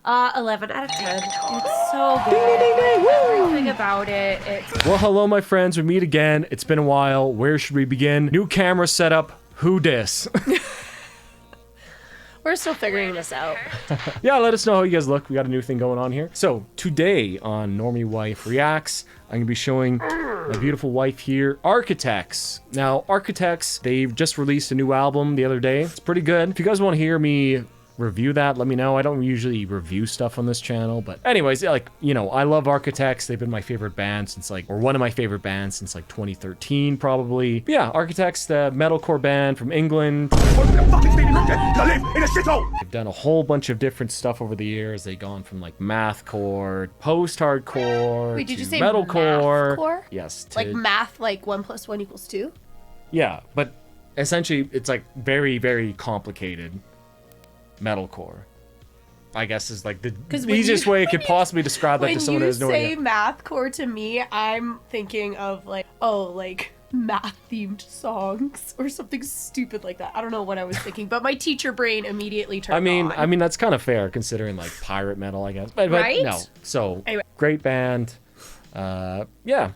11 out of 10. It's so good. Everything about it. Well, hello, my friends. We meet again. It's been a while. Where should we begin? New camera setup. Who dis? We're still figuring this out. Yeah, let us know how you guys look. We got a new thing going on here. So, today on Normie Wife Reacts, I'm going to be showing my beautiful wife here, Architects. Now, Architects, they've just released a new album the other day. It's pretty good. If you guys want to hear me review that, let me know. I don't usually review stuff on this channel, but anyways, like, you know, I love Architects. They've been my favorite band since or one of my favorite bands since 2013 probably. But yeah, Architects, the metalcore band from England. They've done a whole bunch of different stuff over the years. They've gone from mathcore, post-hardcore, Wait, did to you say metalcore. mathcore? Yes. Like math, 1 + 1 = 2? Yeah, but essentially it's very, very complicated metalcore, I guess, is the easiest way I could possibly describe that to someone who has no idea. When you say mathcore to me, I'm thinking of math-themed songs or something stupid like that. I don't know what I was thinking, but my teacher brain immediately turned on. I mean that's kind of fair considering pirate metal, I guess. But right? No. So anyway. Great band. Yeah.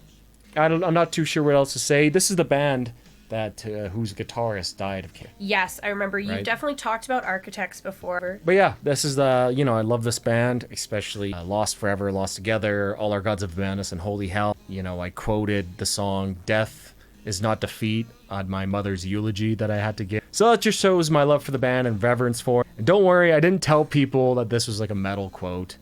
I'm not too sure what else to say. This is the band that whose guitarist died of cancer. Yes, I remember. You Right? definitely talked about Architects before. But yeah, this is I love this band, especially Lost Forever, Lost Together, All Our Gods Have Abandoned Us, and Holy Hell. I quoted the song Death Is Not Defeat on my mother's eulogy that I had to give. So that just shows my love for the band and reverence for it. And don't worry, I didn't tell people that this was a metal quote.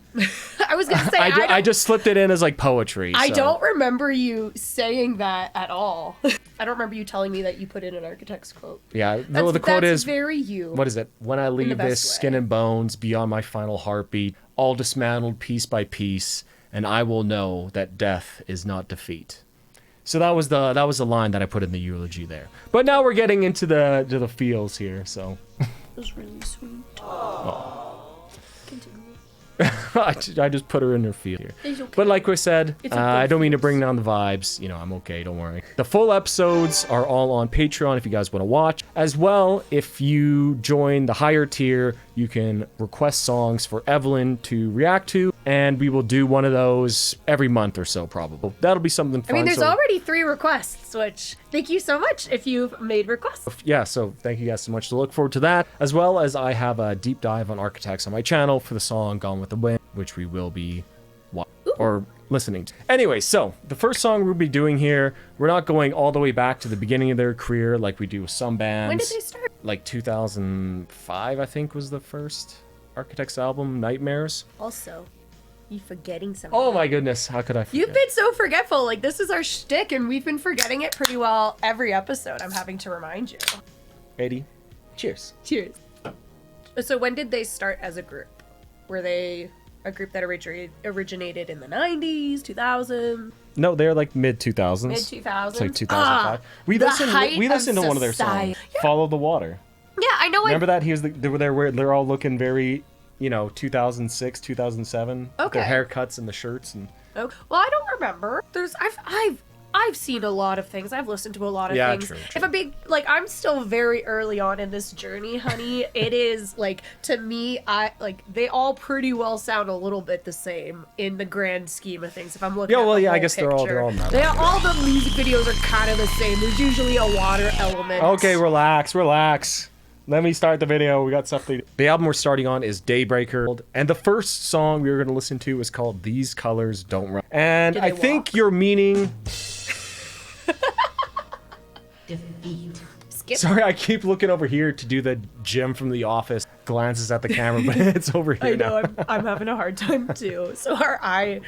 I was gonna say I just slipped it in as poetry. I don't remember you saying that at all. I don't remember you telling me that you put in an Architect's quote. Yeah, the quote is very you. What is it? When I leave this skin and bones beyond my final heartbeat, all dismantled piece by piece, and I will know that death is not defeat. So that was the line that I put in the eulogy there. But now we're getting into the feels here. So it was really sweet. Oh. Continue. I just put her in her field here. It's okay. But like we said, It's I don't mean to bring down the vibes. I'm okay, don't worry. The full episodes are all on Patreon if you guys want to watch. As well, if you join the higher tier, you can request songs for Evelyn to react to, and we will do one of those every month or so probably. That'll be something fun. I mean, there's already 3 requests, which thank you so much if you've made requests. Yeah, so thank you guys so much. To look forward to that, as well as I have a deep dive on Architects on my channel for the song Gone with the Wind, which we will be watching or listening to. Anyway, so the first song we'll be doing here, we're not going all the way back to the beginning of their career like we do with some bands. When did they start? 2005, I think, was the first Architects album, Nightmares. Also, you forgetting something. Oh my goodness, how could I forget? You've been so forgetful. This is our shtick, and we've been forgetting it pretty well every episode. I'm having to remind you. Eddie, cheers. Cheers. So when did they start as a group? Were they a group that originated in the 90s, 2000s? No, they're mid-2000s. Mid-2000s? It's 2005. We listened to one of their songs, Follow the Water. Yeah, I know. Remember that? They're all looking very, 2006, 2007. Okay. Their haircuts and the shirts and. Oh, well, I don't remember. I've seen a lot of things. I've listened to a lot of things. True. If I'm being I'm still very early on in this journey, honey. It is to me, they all pretty well sound a little bit the same in the grand scheme of things. If I'm looking, I guess picture. they're all metal. All the music videos are kind of the same. There's usually a water element. Okay, relax. Let me start the video. We got stuff to do. The album we're starting on is Daybreaker, and the first song we were going to listen to is called These Colors Don't Run. And I think you're meaning. Defeat. Skip. Sorry, I keep looking over here to do the Jim from The Office glances at the camera, but it's over here. I know. I'm having a hard time too. So our eyes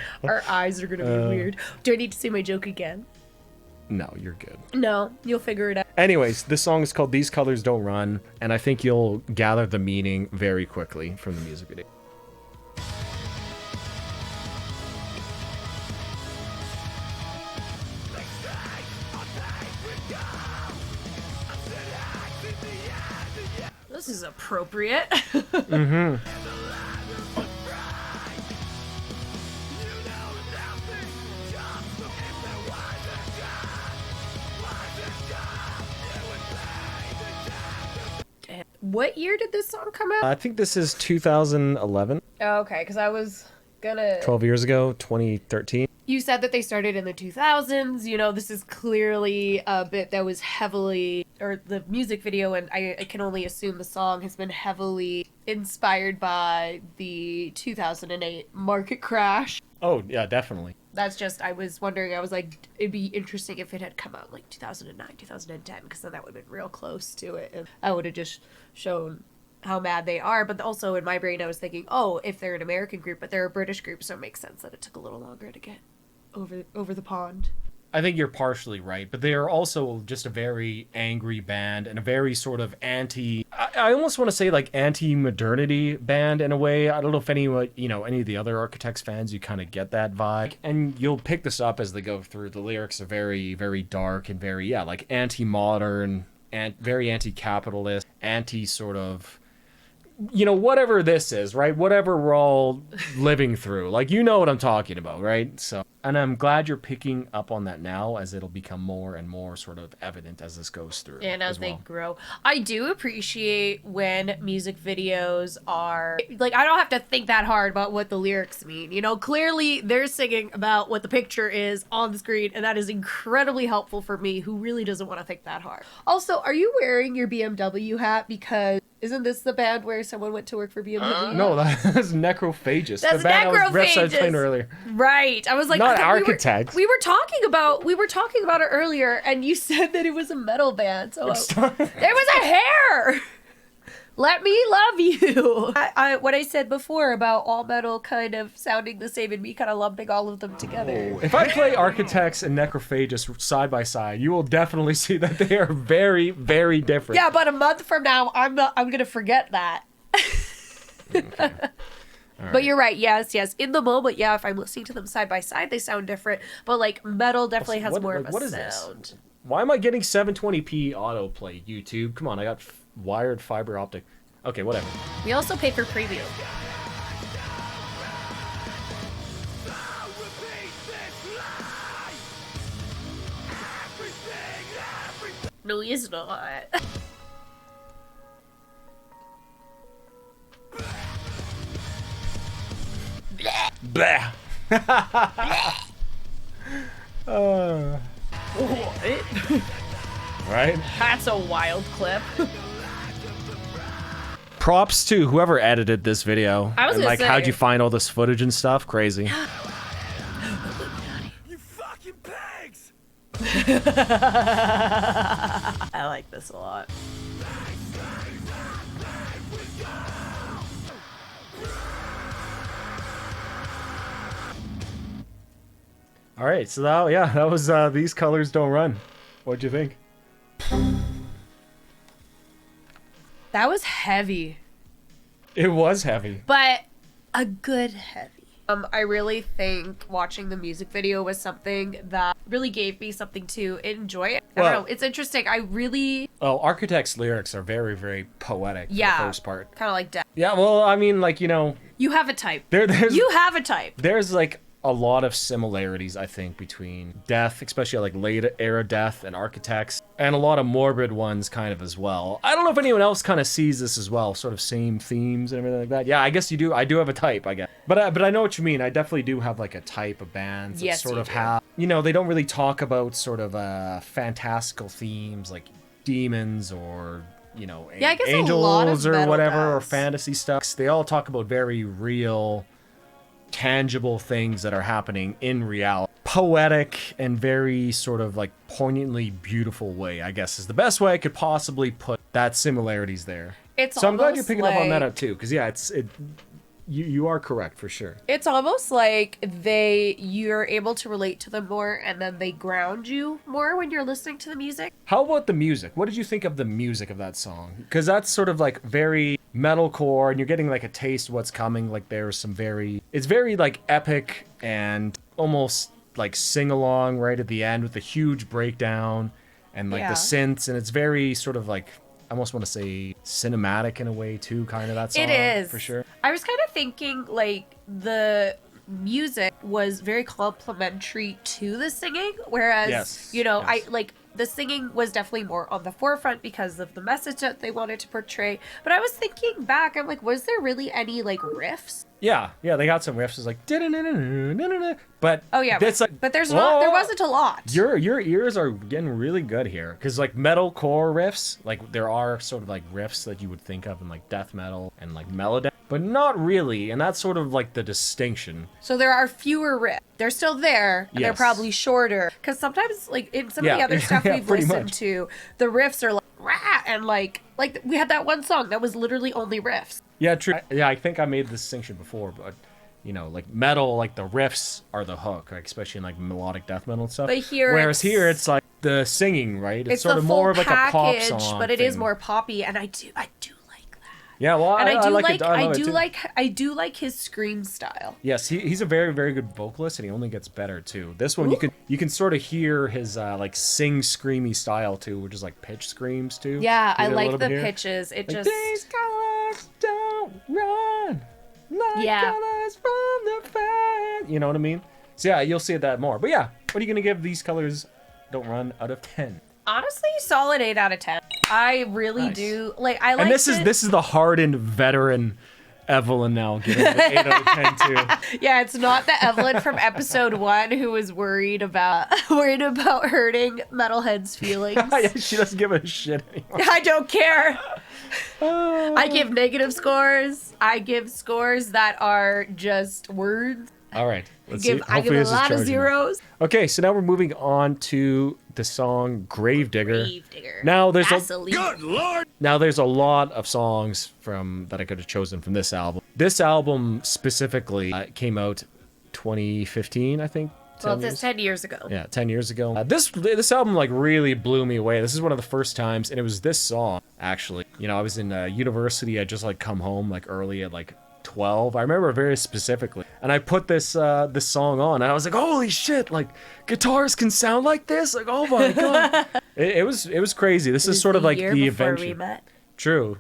are gonna be weird. Do I need to say my joke again? No, you're good. No, you'll figure it out. Anyways, this song is called These Colors Don't Run, and I think you'll gather the meaning very quickly from the music video. This is appropriate. Mm-hmm. What year did this song come out? I think this is 2011, Oh, okay, because I was gonna... 12 years ago, 2013. You said that they started in the 2000s. You know, this is clearly a bit that was heavily, or the music video, and I can only assume the song has been heavily inspired by the 2008 market crash. Oh, yeah, definitely. That's just, I was wondering, I was like, it'd be interesting if it had come out like 2009, 2010, because then that would have been real close to it, and I would have just shown how mad they are. But also in my brain I was thinking, oh, if they're an American group, but they're a British group, so it makes sense that it took a little longer to get over the pond. I think you're partially right, but they are also just a very angry band and a very sort of I almost want to say like anti-modernity band in a way. I don't know if any of the other Architects fans, you kind of get that vibe. And you'll pick this up as they go through. The lyrics are very, very dark and very, like anti-modern and very anti-capitalist, anti-sort of, whatever this is, right? Whatever we're all living through. Like, you know what I'm talking about, right? So, and I'm glad you're picking up on that now, as it'll become more and more sort of evident as this goes through. And as they grow. I do appreciate when music videos are, like, I don't have to think that hard about what the lyrics mean. Clearly they're singing about what the picture is on the screen, and that is incredibly helpful for me, who really doesn't want to think that hard. Also, are you wearing your BMW hat? Because isn't this the band where someone went to work for BMW? No, that's Necrophagus. That's the band Necrophagus. I was playing earlier. Right. I was like, not Architects. We were talking about it earlier, and you said that it was a metal band. So there was a hair. Let me love you. What I said before about all metal kind of sounding the same and me kind of lumping all of them together. If I play Architects and Necrophagus side by side, you will definitely see that they are very, very different. Yeah, but a month from now, I'm gonna forget that. Okay. But you're right. Yes. In the moment, yeah. If I'm listening to them side by side, they sound different. But like metal definitely has more of a what is sound. This? Why am I getting 720p autoplay? YouTube, come on! I got wired fiber optic. Okay, whatever. We also pay for premium. No, he's not. Blah. What? Right? That's a wild clip. Props to whoever edited this video. I was and gonna like, say. how'd you find all this footage and stuff? Crazy. You fucking pigs! I like this a lot. All right, so that was These Colors Don't Run. What'd you think? That was heavy, It was heavy. but a good heavy. I really think watching the music video was something that really gave me something to enjoy. I don't know. It's interesting. I really Well, Architect's lyrics are very, very poetic for the first part. kind of like death. Yeah, well, I mean, like, You have a type. there's You have a type. there's like a lot of similarities, I think, between Death, especially like late era Death and Architects, and a lot of morbid ones kind of as well. I don't know if anyone else kind of sees this as well, sort of same themes and everything like that. Yeah, I guess you do. I do have a type, I guess. But I know what you mean. I definitely do have like a type of bands that Yes, sort you of do. have, they don't really talk about sort of fantastical themes like demons or I guess a lot of angels or metal whatever, or does. fantasy stuff. They all talk about very real, tangible things that are happening in reality. Poetic and very sort of like poignantly beautiful way, I guess, is the best way I could possibly put that similarities there. It's So I'm glad you're almost picking up on that like- up too, because yeah, you are correct for sure. It's almost like you're able to relate to them more, and then they ground you more when you're listening to the music. How about the music? What did you think of the music of that song? Because that's sort of like very metalcore, and you're getting like a taste of what's coming. Like there's some it's very like epic and almost like sing along right at the end with the huge breakdown and like Yeah. the synths, and it's very sort of like, I almost want to say cinematic in a way too, kind of that song. It is. for sure. I was kind of thinking like the music was very complimentary to the singing, whereas Yes, I yes. like The singing was definitely more on the forefront because of the message that they wanted to portray. But I was thinking back, I'm like, was there really any like riffs? Yeah, they got some riffs. It's like, but Oh yeah, it's like, but there's not. There wasn't a lot. Your ears are getting really good here, because like metalcore riffs, like there are sort of like riffs that you would think of in like death metal and like melodeath, but not really, and that's sort of like the distinction. So there are fewer riffs. They're still there, and they're Yes. probably shorter. Because sometimes, like in some of the Yeah. other stuff Yeah, we've pretty listened much. to, the riffs are like rah, and like we had that one song that was literally only riffs. Yeah, true. I think I made this distinction before, but you know, like metal, like the riffs are the hook, like especially in like melodic death metal and stuff. But here whereas it's- here it's like the singing, right? It's sort the of full more of like a pop package, song, but it is thing. more poppy, and I do like that. Yeah, well, And I do like, it. I love it, too. I do like his scream style. Yes, he's a very, very good vocalist, and he only gets better too. This one, you can sort of hear his like sing screamy style too, which is like pitch screams too. Yeah, I Hear it a like little the bit here? pitches. It Like, just these colors don't run like Yeah. colors from the fan. You know what I mean? So yeah, you'll see that more. But yeah, what are you gonna give These Colors Don't Run out of 10? honestly solid 8 out of 10. I really Nice. do like. I like. And this is the hardened veteran Evelyn now giving it an 8 out of 10 too. Yeah, it's not the Evelyn from episode 1 who was worried about hurting Metalhead's feelings. Yeah, she doesn't give a shit anymore. I don't care. I give negative scores. I give scores that are just words. All right, let's see. I give Hopefully a this is lot of charging. zeros. Okay, so now we're moving on to the song Gravedigger. Gravedigger. Now there's Vaseline. Good lord! Now there's a lot of songs that I could have chosen from this album. This album specifically came out 2015, I think. Well, 10 it's years? 10 years ago. Yeah, 10 years ago. This album like really blew me away. This is one of the first times, and it was this song actually. You know, I was in university. I just like come home like early at like 12. I remember very specifically, and I put this song on, and I was like, "Holy shit! Like guitars can sound like this! Like, oh my god!" it was crazy. This is sort of like year the before invention. we met. True.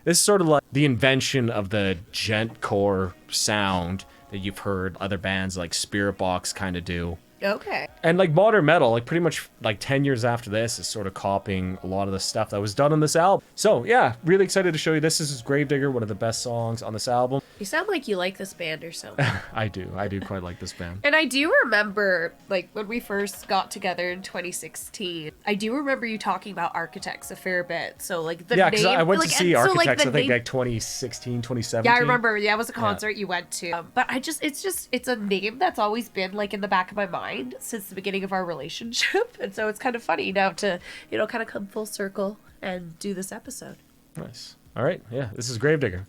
This is sort of like the invention of the gentcore sound that you've heard other bands like Spirit Box kind of do. Okay. And like modern metal, like pretty much like 10 years after this is sort of copying a lot of the stuff that was done on this album. So yeah, really excited to show you this. This is Gravedigger, one of the best songs on this album. You sound like you like this band or something. I do quite like this band. And I do remember, like, when we first got together in 2016, I do remember you talking about Architects a fair bit. So, like, the Yeah, name... because I went like, to see and so, Architects, the I think name- like 2016, 2017. Yeah, I remember. Yeah, it was a concert you went to. But it's a name that's always been, like, in the back of my mind since the beginning of our relationship. And so it's kind of funny now to, you know, kind of come full circle and do this episode. Nice. All right, yeah, this is Gravedigger.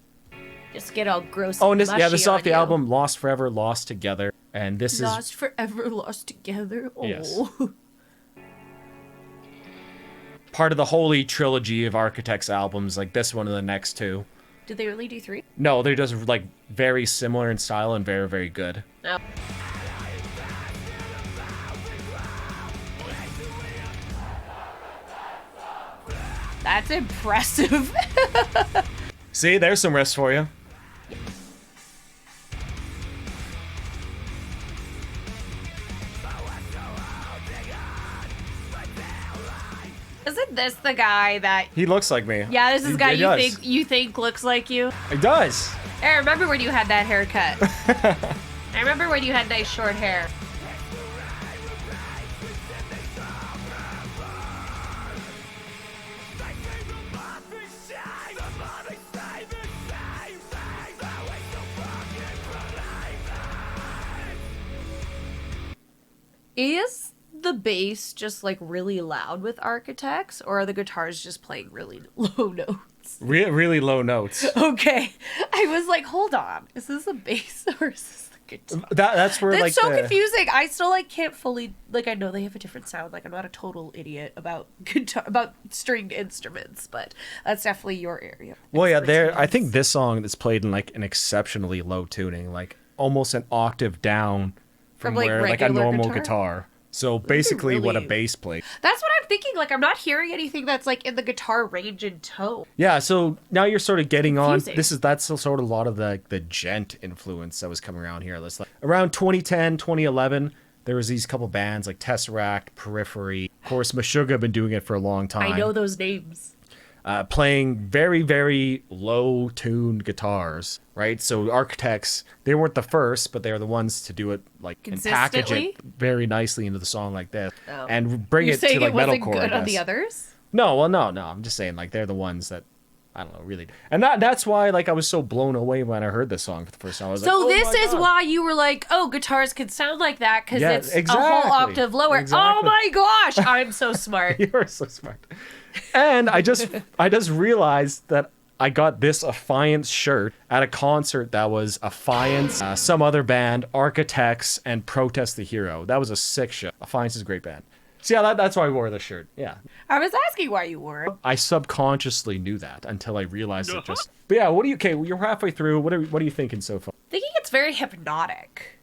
Just get all gross. Oh, and and this is mushy off on the you. album Lost Forever, Lost Together. And this is Lost forever, lost together. Oh. Yes. part of the holy trilogy of Architects albums, like this one and the next two. Did they really do 3? No, they're just like very similar in style and very, very good. No. That's impressive. See, there's some riffs for you. Isn't this the guy that? He looks like me. Yeah, this is the guy He does. you think looks like you. He does. I remember when you had that haircut. I remember when you had nice short hair. Is the bass just like really loud with Architects, or are the guitars just playing really low notes? Really low notes. Okay, I was like, hold on, is this a bass or is this the guitar? That's where That's like so the, confusing. I still like can't fully like. I know they have a different sound. Like I'm not a total idiot about guitar about stringed instruments, but that's definitely your area. Well, yeah, there. I expertise. think this song is played in like an exceptionally low tuning, like almost an octave down from like, where like a regular normal guitar? guitar. So basically, what a really- bass plays. That's what I'm thinking. Like I'm not hearing anything that's like in the guitar range and tone. Yeah, so now you're sort of getting Confusing. that's sort of a lot of the gent influence that was coming around here. Let's like around 2010, 2011, there was these couple bands like Tesseract, Periphery, course, Meshuggah been doing it for a long time. I know those names. Playing very, very low-tuned guitars, right? So Architects, they weren't the first, but they're the ones to do it, like, and package Consistently? it very nicely into the song like this. Oh. And bring You're it to, saying like, it wasn't metalcore, good I on the guess. others? No, well, no. I'm just saying, like, they're the ones that, I don't know, really. And that's why, like, I was so blown away when I heard this song for the first time. I was like, So oh this my is God. why you were like, oh, guitars could sound like that because Yeah, it's a exactly. whole octave lower. Exactly. Oh my gosh, I'm so smart. You're so smart. And I just realized that I got this Affiance shirt at a concert that was Affiance, some other band, Architects, and Protest the Hero. That was a sick show. Affiance is a great band. So yeah, that's why I wore the shirt. Yeah. I was asking why you wore it. I subconsciously knew that until I realized it just. But yeah, okay, well, you're halfway through. What are you thinking so far? Thinking it's very hypnotic.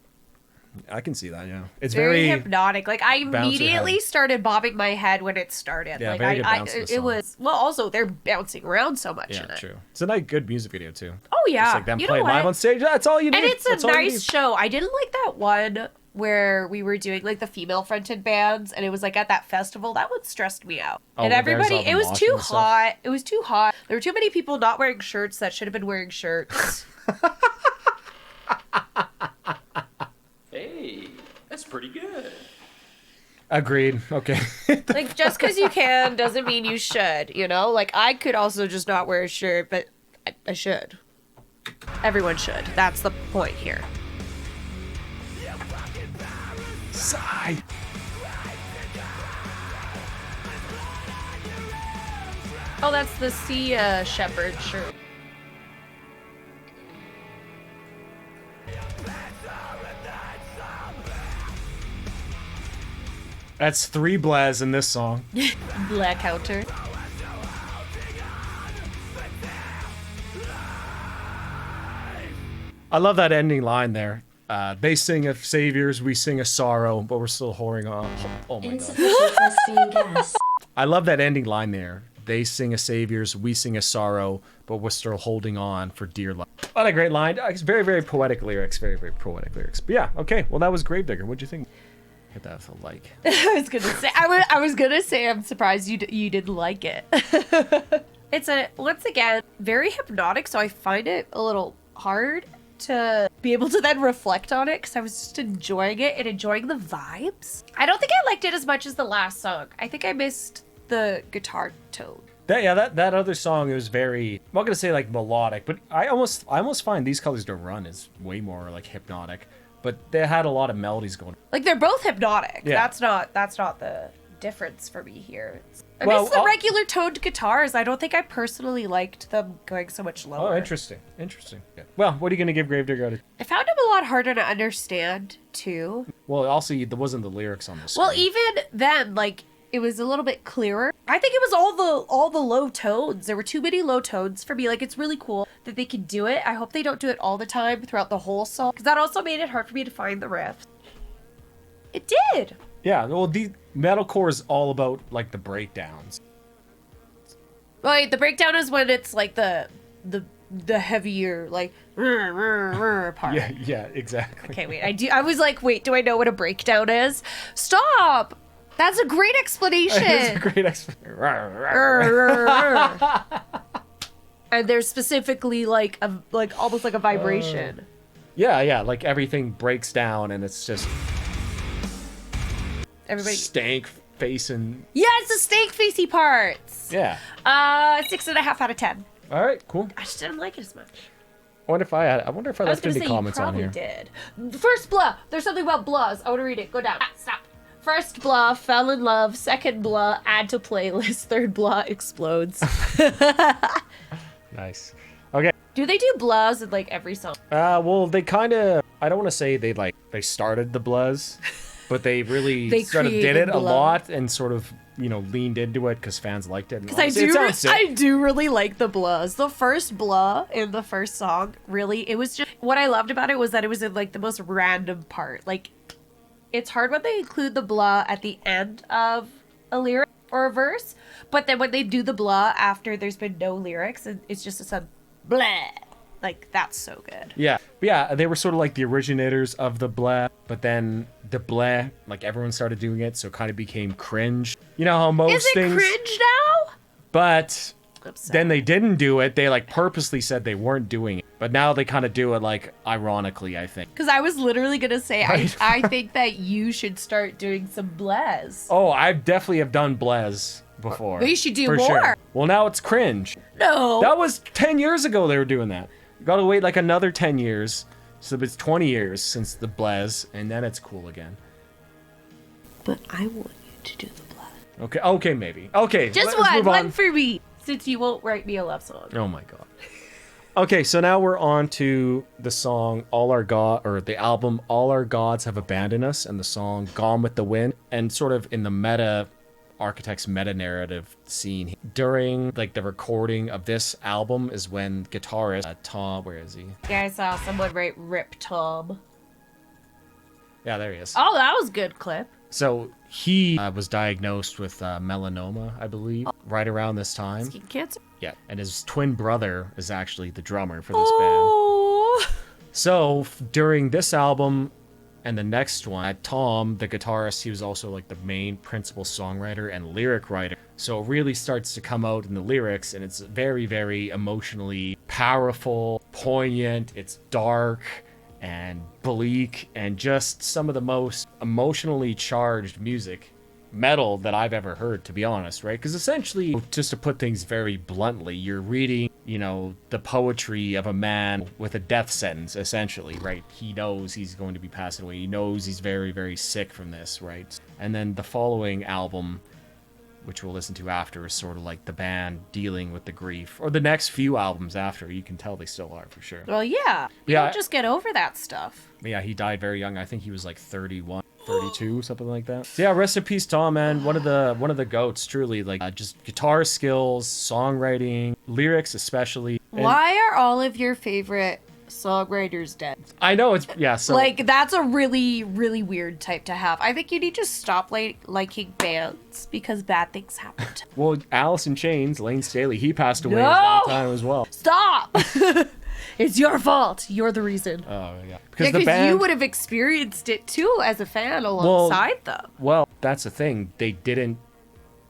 I can see that, yeah. It's Very very hypnotic. Like I bounce your immediately head. started bobbing my head when it started. Yeah, like very good bounce to the it song. was well. Also, they're bouncing around so much in yeah, it. true. It's a nice, good music video too. Oh yeah, Just like them you know playing live what? on stage. That's all you need. And it's That's a all you nice need. show. I didn't like that one where we were doing like the female fronted bands and it was like at that festival. That one stressed me out. Oh, And where there's everybody, all the it was moshing too and stuff? hot. It was too hot. There were too many people not wearing shirts that should have been wearing shirts. Hey, that's pretty good. Agreed. Okay. Like just because you can doesn't mean you should, you know? Like I could also just not wear a shirt, but I should. Everyone should. That's the point here. Sigh. Oh, that's the Sea Shepherd shirt. That's 3 blaz in this song. Black counter. I love that ending line there. They sing of saviors, we sing of sorrow, but we're still whoring on. Oh my god. Insufficient lesbian gas. I love that ending line there. They sing of saviors, we sing of sorrow, but we're still holding on for dear life. What a great line. It's very, very poetic lyrics. Very, very poetic lyrics. But yeah, okay. Well, that was Gravedigger. What'd you think? Hit that with a like. I was gonna say I was gonna say I'm surprised you didn't like it. It's once again very hypnotic, so I find it a little hard to be able to then reflect on it because I was just enjoying it and enjoying the vibes. I don't think I liked it as much as the last song. I think I missed the guitar tone. That other song is very, I'm not gonna say like melodic, but I almost find These Colors Don't Run is way more like hypnotic. But they had a lot of melodies going. Like they're both hypnotic. Yeah. That's not the difference for me here. I Well, miss the I'll- regular toned guitars. I don't think I personally liked them going so much lower. Oh, interesting. Yeah. Well, what are you gonna give Gravedigger out of? I found him a lot harder to understand too. Well, also there wasn't the lyrics on this. Well, even then, like it was a little bit clearer. I think it was all the low tones. There were too many low tones for me. Like it's really cool that they can do it. I hope they don't do it all the time throughout the whole song, because that also made it hard for me to find the riffs. It did. Yeah. Well, the metalcore is all about like the breakdowns. Like the breakdown is when it's like the heavier like part. Yeah, exactly. Okay, wait. I was like, wait, do I know what a breakdown is? Stop. That's a great explanation. It's a great explanation. And there's specifically like almost like a vibration. Yeah, like everything breaks down and it's just Everybody. stank facing. Yeah, it's the steak facey parts. Yeah. 6.5 out of 10. All right, cool. I just didn't like it as much. I wonder if I I was left gonna any say comments you on probably here. did. First blah. There's something about blahs. I want to read it. Go down. Stop. First blah, fell in love. Second blah, add to playlist. Third blah, explodes. Nice. Okay. Do they do blahs in like every song? Well, they kind of. I don't want to say they started the bluzz, but they really They sort of did created it a blah. lot and sort of leaned into it because fans liked it. Because I do really like the blahs. The first blah in the first song, really, it was just what I loved about it was that it was in like the most random part. Like, it's hard when they include the blah at the end of a lyric or a verse, but then when they do the blah after there's been no lyrics, and it's just a sudden blah. Like, that's so good. Yeah. But yeah, they were sort of like the originators of the bleh, but then the bleh, like everyone started doing it, so it kind of became cringe. You know how most Is it things... cringe now? But Upset. then they didn't do it. They like purposely said they weren't doing it. But now they kind of do it like ironically, I think. Because I was literally going to say, Right. I think that you should start doing some blez. Oh, I definitely have done blez before. We should do for more. Sure. Well, now it's cringe. No. That was 10 years ago they were doing that. You gotta wait like another 10 years. So it's 20 years since the blez, and then it's cool again. But I want you to do the blez. Okay, maybe. Okay, Just let's move on. one for me. Since you won't write me a love song. Oh my god. Okay, so now we're on to the song the album All Our Gods Have Abandoned Us, and the song Gone with the Wind, and sort of in the Architect's meta-narrative scene. During like the recording of this album is when guitarist Tom, where is he? Yeah, I saw someone write Rip Tom. Yeah, there he is. Oh, that was a good clip. So he was diagnosed with melanoma, I believe, right around this time. Skin cancer. Yeah, and his twin brother is actually the drummer for this band. Oh. So during this album and the next one, Tom, the guitarist, he was also like the main principal songwriter and lyric writer. So it really starts to come out in the lyrics, and it's very, very emotionally powerful, poignant, it's dark and bleak, and just some of the most emotionally charged metal that I've ever heard, to be honest, right? Because essentially, just to put things very bluntly, you're reading, the poetry of a man with a death sentence, essentially, right? He knows he's going to be passing away. He knows he's very, very sick from this, right? And then the following album, which we'll listen to after, is sort of like the band dealing with the grief. Or the next few albums after, you can tell they still are, for sure. Well, yeah. You don't just get over that stuff. Yeah, he died very young. I think he was like 31. 32, something like that. So yeah, rest in peace, Tom, man. One of the goats, truly. Like just guitar skills, songwriting, lyrics, especially. And Why are all of your favorite songwriters dead? I know it's so like that's a really, really weird type to have. I think you need to stop liking bands because bad things happen. Well, Alice in Chains, Lane Staley, he passed away No! at that time as well. Stop. It's your fault. You're the reason. Oh yeah, Because you would have experienced it too as a fan alongside them. Well, that's the thing. They didn't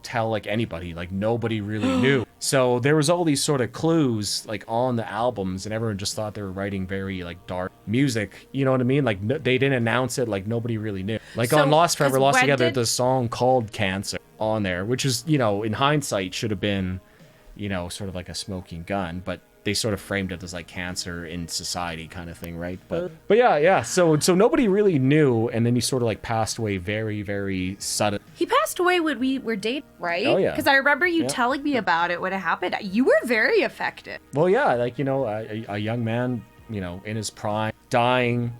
tell like anybody. Like nobody really knew. So there was all these sort of clues like on the albums, and everyone just thought they were writing very like dark music. You know what I mean? Like they didn't announce it. Like nobody really knew. Like So, on Lost Forever, 'cause Lost when Together, did- the song called Cancer on there, which is in hindsight should have been sort of like a smoking gun, but they sort of framed it as like cancer in society kind of thing, right? But yeah. So nobody really knew, and then he sort of like passed away very, very sudden. He passed away when we were dating, right? Oh, yeah. Because I remember you telling me about it when it happened. You were very affected. Well, yeah, like a young man, in his prime, dying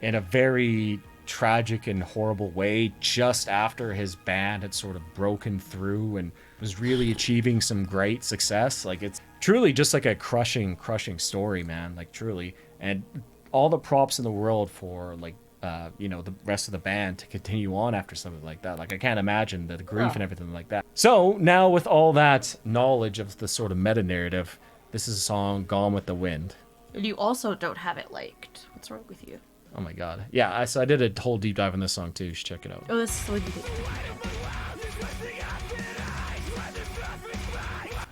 in a very tragic and horrible way just after his band had sort of broken through and was really achieving some great success. Like it's truly just like a crushing story, man. Like truly, and all the props in the world for like the rest of the band to continue on after something like that. Like I can't imagine the grief and everything like that. So now with all that knowledge of the sort of meta narrative, this is a song Gone with the Wind. And you also don't have it liked. What's wrong with you? Oh my god. Yeah, so I did a whole deep dive on this song too. You should check it out. Oh, this is what you did.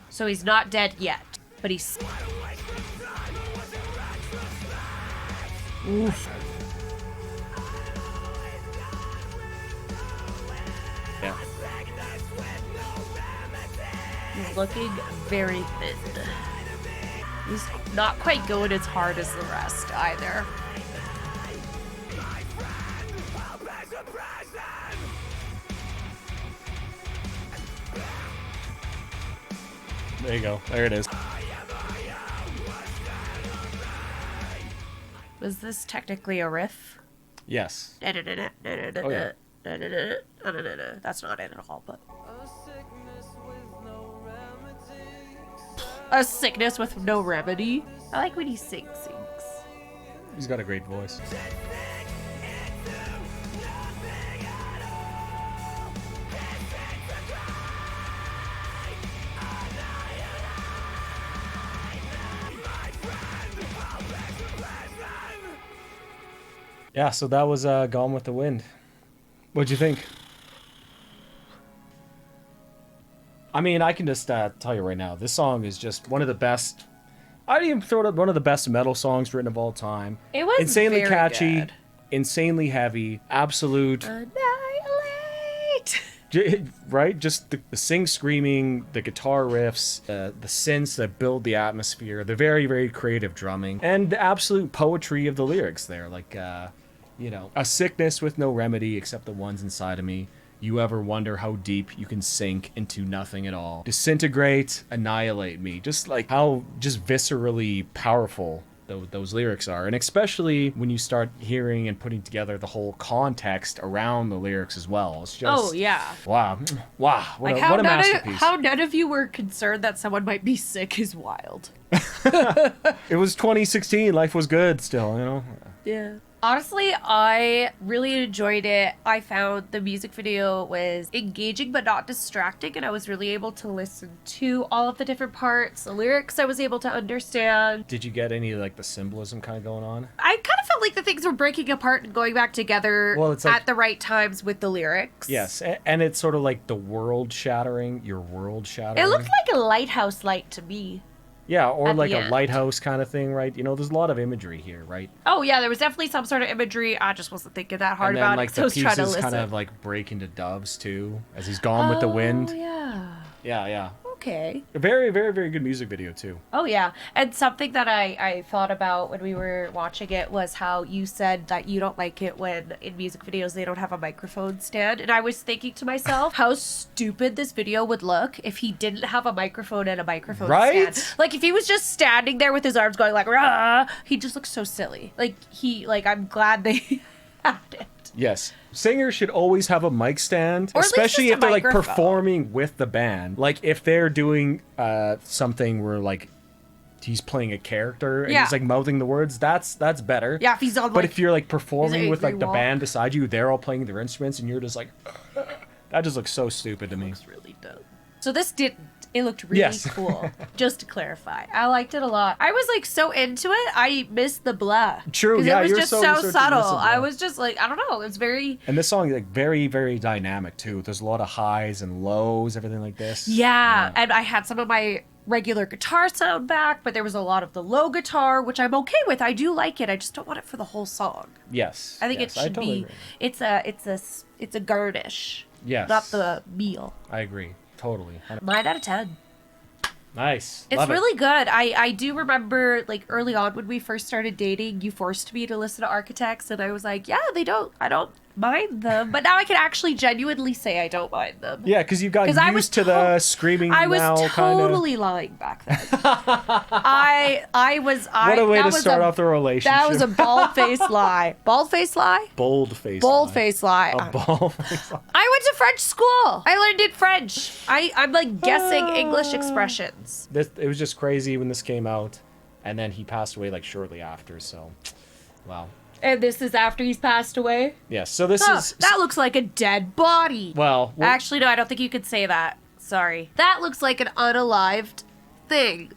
So he's not dead yet, but he's... Oof. Yeah. He's looking very thin. He's not quite going as hard as the rest either. There you go. There it is. Was this technically a riff? Yes. Oh, yeah. That's not it at all, but... A sickness with no remedy? I like when he sings. He's got a great voice. Yeah, so that was Gone with the Wind. What'd you think? I mean, I can just tell you right now, this song is just one of the best. I'd even throw it up one of the best metal songs written of all time. It was insanely very catchy, good. insanely heavy, absolute. Annihilate. Right? Just the sing screaming, the guitar riffs, the synths that build the atmosphere, the very, very creative drumming, and the absolute poetry of the lyrics there. Like, you know, a sickness with no remedy except the ones inside of me. You ever wonder how deep you can sink into nothing at all? Disintegrate, annihilate me. Just like how just viscerally powerful those lyrics are. And especially when you start hearing and putting together the whole context around the lyrics as well. It's just... Oh, yeah. Wow. Wow. What, Like what a masterpiece. how none of you were concerned that someone might be sick is wild. It was 2016. Life was good still, you know? Yeah. Honestly, I really enjoyed it. I found the music video was engaging but not distracting, and I was really able to listen to all of the different parts. The lyrics I was able to understand. Did you get any, like, the symbolism kind of going on? I kind of felt like the things were breaking apart and going back together Well, it's like- at the right times with the lyrics. Yes, and it's sort of like the world shattering, your world shattering. It looked like a lighthouse light to me. Yeah, or at like the a end. lighthouse kind of thing, right? You know, there's a lot of imagery here, right? Oh, yeah, there was definitely some sort of imagery. I just wasn't thinking that hard And then about like it, so the I was trying to pieces listen. kind of like break into doves too, as he's gone with the wind. Oh, yeah. Yeah, yeah. Okay. A very, very, very good music video too. Oh, yeah. And something that I thought about when we were watching it was how you said that you don't like it when in music videos they don't have a microphone stand. And I was thinking to myself how stupid this video would look if he didn't have a microphone and a microphone Right? stand. Like if he was just standing there with his arms going like, rah, he just looks so silly. I'm glad they had it. Yes. Singers should always have a mic stand, Or at least especially just a if they're like microphone. performing with the band. Like if they're doing something where like he's playing a character and Yeah. he's like mouthing the words, that's better. Yeah, if he's on But like, if you're like performing with like the walk. band beside you, they're all playing their instruments and you're just like that just looks so stupid to me. looks really dumb. So this didn't. It looked really Yes. cool. Just to clarify, I liked it a lot. I was like so into it. I missed the blah. True, 'Cause yeah, it was you're just so so sort of subtle. miss the blah. I was just like, I don't know. It's very And this song is like very, very dynamic too. There's a lot of highs and lows, everything like this. yeah. And I had some of my regular guitar sound back, but there was a lot of the low guitar, which I'm okay with. I do like it. I just don't want it for the whole song. Yes. I think yes, it should totally be. agree. It's a garnish. Yes. Not the meal. I agree. Totally. 9 out of 10. Nice. It's Love it. really good. I do remember, like, early on when we first started dating, you forced me to listen to Architects, and I was like, yeah, I don't mind them. But now I can actually genuinely say I don't mind them. Yeah, because you got 'Cause I was used to the screaming I was now kind of. totally lying back then. I was. What a way that to was start off the relationship. That was a bald-faced lie. Bald-faced lie? bold-faced Bold-faced lie. A bald-faced lie. I went to French school. I learned in French. I'm like guessing English expressions. It was just crazy when this came out, and then he passed away like shortly after. So, wow. And this is after he's passed away? Yes. So this Huh, is that looks like a dead body. well. Actually, no, I don't think you could say that. Sorry. That looks like an unalived thing.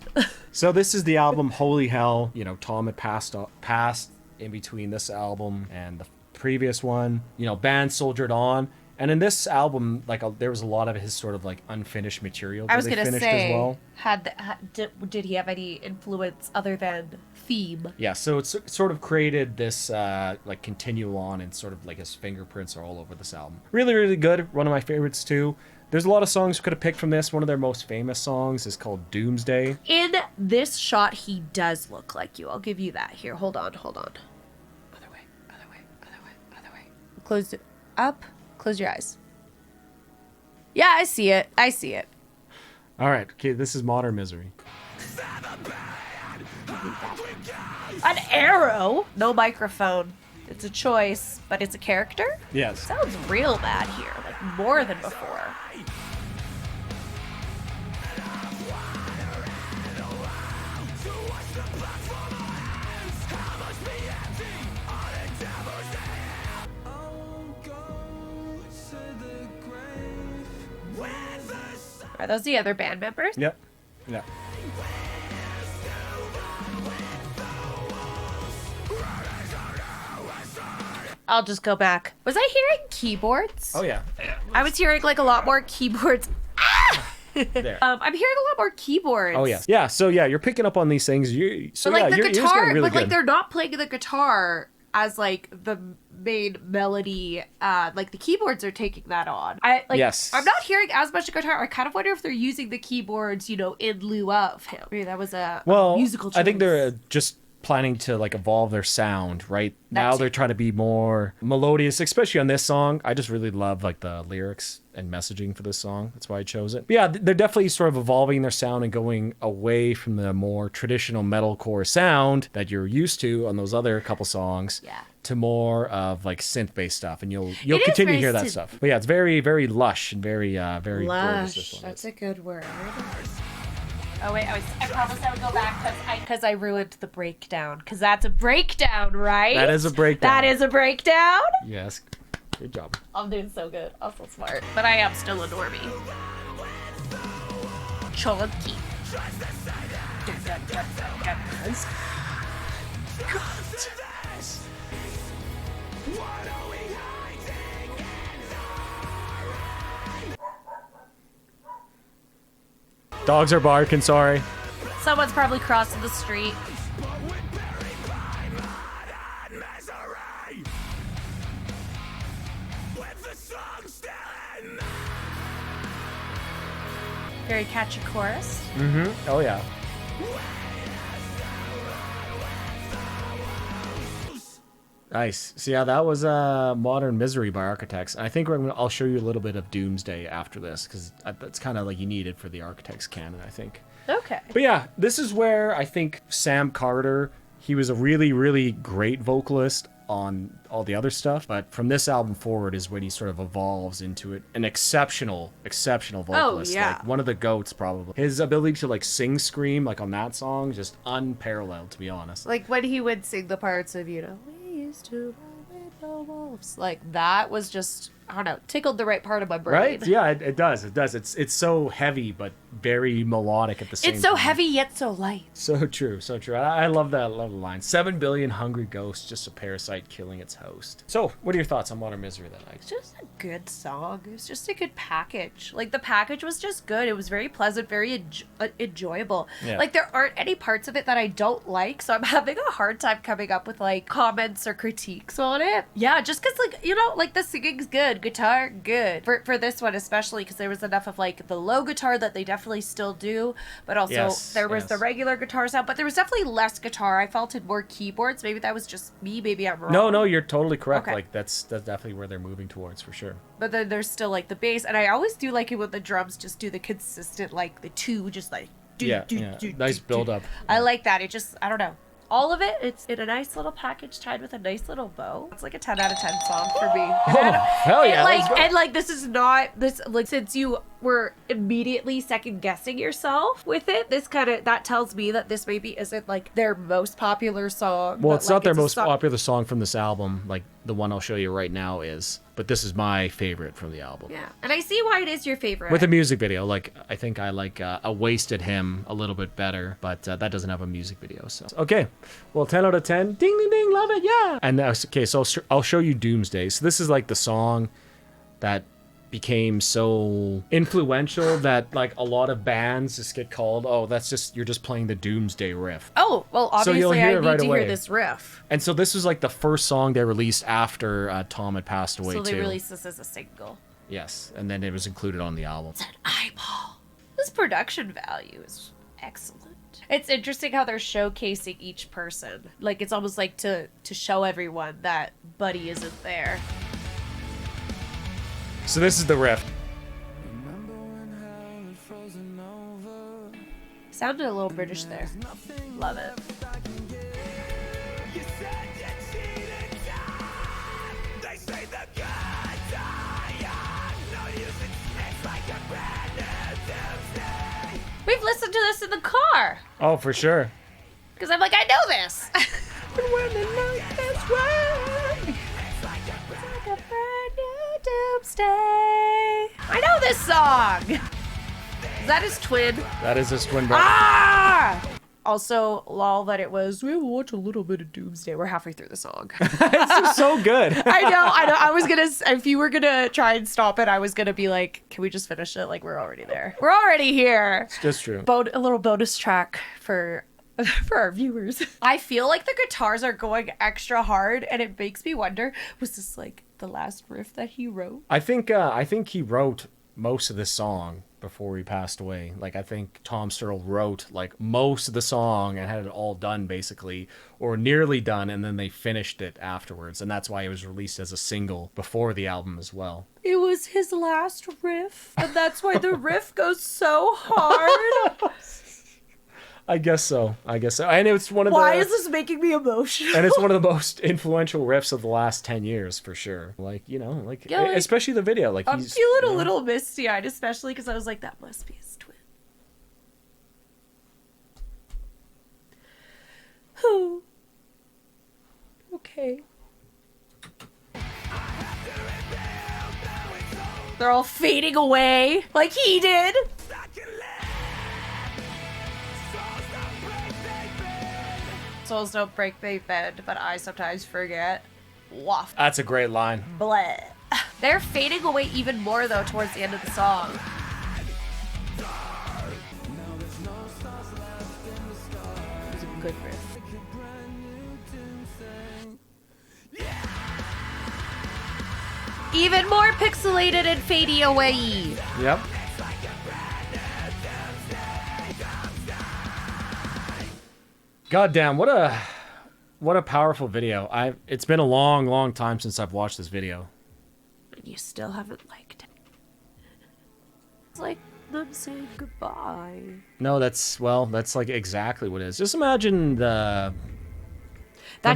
So this is the album Holy Hell. You know, Tom had passed in between this album and the previous one. You know, band soldiered on. And in this album, like there was a lot of his sort of like unfinished material that I was they gonna finished say, as well. did he have any influence other than theme? Yeah, so it's sort of created this like continue on, and sort of like his fingerprints are all over this album. Really, really good. One of my favorites too. There's a lot of songs we could have picked from this. One of their most famous songs is called Doomsday. In this shot, he does look like you. I'll give you that. Here, hold on. Other way. Close it up. Close your eyes. Yeah, I see it. All right, okay, this is Modern Misery. An arrow? No microphone. It's a choice, but it's a character? Yes. Sounds real bad here, like more than before. Are those the other band members? Yep. Yeah. I'll just go back. Was I hearing keyboards? Oh yeah. I was hearing like a lot more keyboards. There. I'm hearing a lot more keyboards. Oh yeah. Yeah. So yeah, you're picking up on these things. So But like yeah, the you're just guitar, getting really but like good. they're not playing the guitar as like the main melody. Like the keyboards are taking that on. Yes. I'm not hearing as much guitar. I kind of wonder if they're using the keyboards, you know, in lieu of him. Maybe that was a musical choice. I think they're just planning to like evolve their sound, right? Now That's- they're trying to be more melodious, especially on this song. I just really love like the lyrics and messaging for this song. That's why I chose it. But yeah, they're definitely sort of evolving their sound and going away from the more traditional metalcore sound that you're used to on those other couple songs. Yeah. To more of like synth-based stuff, and you'll It is continue to very hear that synth- stuff. But yeah, it's very, very lush and very gorgeous. lush. This one That's is. a good word. Oh wait, I promised I would go back because I ruined the breakdown. Because that's a breakdown, right? That is a breakdown. That is a breakdown. Yes, good job. I'm doing so good. I'm so smart. But I am still a normie. Chunky. Dogs are barking. Sorry. Someone's probably crossing the street. Very catchy chorus. Oh yeah. Nice. So yeah, that was Modern Misery by Architects. I think I'll show you a little bit of Doomsday after this because that's kind of like you need it for the Architects canon, I think. Okay. But yeah, this is where I think Sam Carter, he was a really, really great vocalist on all the other stuff, but from this album forward is when he sort of evolves into an exceptional vocalist. yeah. Like one of the GOATs probably. His ability to like sing scream like on that song, just unparalleled to be honest. Like when he would sing the parts of, you know, we used to run with the wolves. Like that was just, I don't know, tickled the right part of my brain. Right? Yeah, it does. It does. It's so heavy but very melodic at the same time. It's so heavy yet so light. So true, so true. I love that. I love the line. 7 billion hungry ghosts, just a parasite killing its host. So, what are your thoughts on Modern Misery then, Ike? It's just a good song. It was just a good package. Like the package was just good. It was very pleasant, very enjoyable. Yeah. Like there aren't any parts of it that I don't like, so I'm having a hard time coming up with like comments or critiques on it. Yeah, just because like, you know, like the singing's good, guitar good. For this one especially because there was enough of like the low guitar that they definitely still do, but also there was the regular guitar sound, but there was definitely less guitar. I felt it more keyboards. Maybe that was just me. Maybe I'm wrong. No, you're totally correct. Okay. Like that's definitely where they're moving towards for sure. But then there's still like the bass, and I always do like it when the drums just do the consistent like the two, just like Nice build up. I like that. It just, I don't know. All of it, it's in a nice little package tied with a nice little bow. It's like a 10 out of 10 song for me. Hell yeah, let's go. And like this is not this like since you were immediately second guessing yourself with it, this kind of that tells me that this maybe isn't like their most popular song. Well, but, it's like, not their a most song- popular song from this album. Like the one I'll show you right now is, but this is my favorite from the album. Yeah, and I see why it is your favorite. With the music video, like I think I like a Wasted Him a little bit better, but that doesn't have a music video. So okay, well 10 out of 10, ding ding ding, love it, yeah. And okay, so I'll show you Doomsday. So this is like the song that became so influential that like a lot of bands just get called, oh, that's just you're just playing the Doomsday riff. Oh, well, So you'll obviously hear I it need right to away. hear this riff. And so this was like the first song they released after Tom had passed away So they too. released this as a single. Yes, and then it was included on the album. An eyeball. This production value is excellent. It's interesting how they're showcasing each person. Like it's almost like to show everyone that Buddy isn't there. So this is the riff. Sounded a little British there. Love it. We've listened to this in the car. Oh, for sure. Because I'm like, I know this. I know this song. Is that his twin? That is his twin brother. Ah! Also, lol that it was, we will watch a little bit of Doomsday. We're halfway through the song. It's just so good. I know. I was gonna, if you were gonna try and stop it, I was gonna be like, can we just finish it? Like, we're already there. We're already here. That's true. A little bonus track for our viewers. I feel like the guitars are going extra hard, and it makes me wonder, was this like the last riff that he wrote? I think he wrote most of the song before he passed away. Like, I think Tom Searle wrote like most of the song and had it all done basically, or nearly done, and then they finished it afterwards, and that's why it was released as a single before the album as well. It was his last riff, and that's why the riff goes so hard. I guess so. And it's one of Why is this making me emotional? and it's one of the most influential riffs of the last 10 years for sure. Like, you know, like, Yeah, like, especially the video. Like, I'm he's feeling you a know, little misty-eyed, especially because I was like, that must be his twin. Okay. They're all fading away like he did. Souls don't break, they bend, but I sometimes forget. Waff. That's a great line. Bleh. They're fading away even more though towards the end of the song. It's a good riff. Even more pixelated and fading away. Yep. God damn, what a powerful video. It's been a long time since I've watched this video. And you still haven't liked it. It's like them saying goodbye. No, that's like exactly what it is. Just imagine That